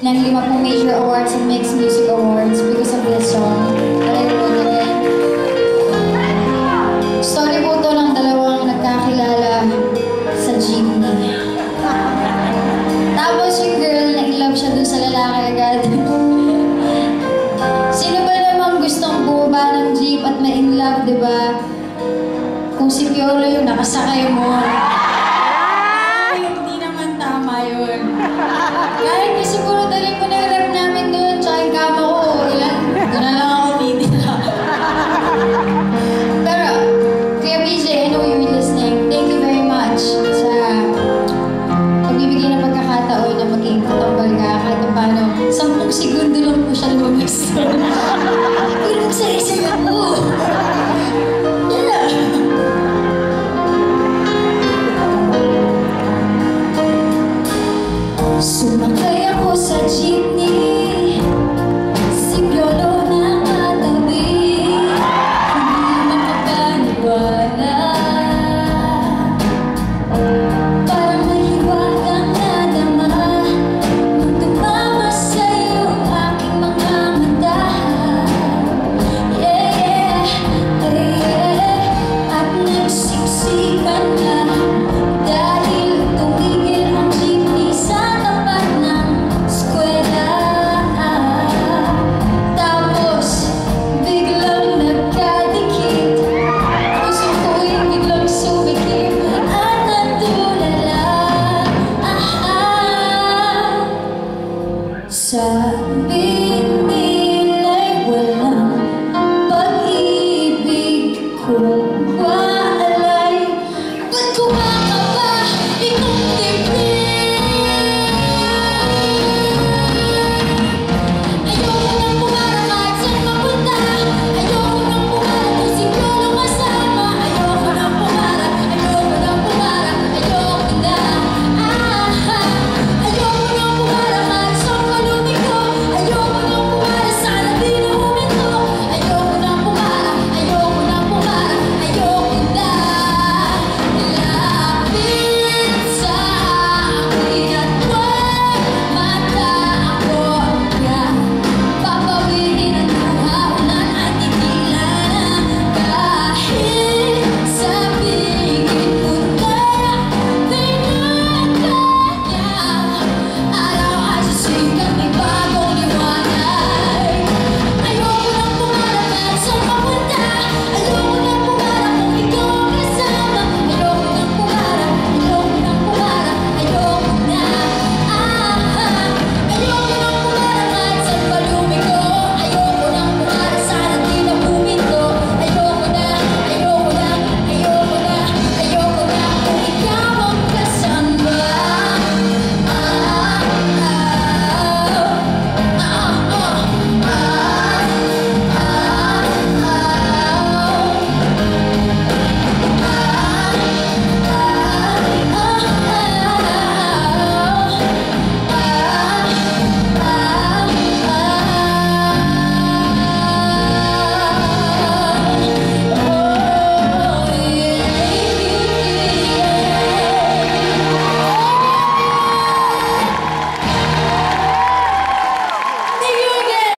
ng 5 major awards and Mixed Music Awards because of this song that I wrote again. Story po ito ng dalawang nagkakilala sa jeepney. Tapos yung girl, na-in-love siya dun sa lalaki agad. Sino ba namang gustong bumaba ng jeep at ma-in-love, diba? Kung si Piolo yung nakasakay mo. Hindi naman tama yun. Kahit kasi puro daling ko na yung rep namin doon, tsaka yung kama ko, ilan? Doon na lang ako titira. Pero, Kuya BJ, I know you're listening. Thank you very much sa pagbibigay ng pagkakataon na maging katambal ka kahit paano. 10 segundo lang po siya lumabas. Pero magsaya-saya po. Sumakay ako sa jeepney, si Piolo nakatabi, hindi makapaniwala. Parang may hiwagang nadama nung tumama sa'yo ang aking mga mata. Yeah, at nagsiksikan na dahil tumigil ang jeepney sa sabi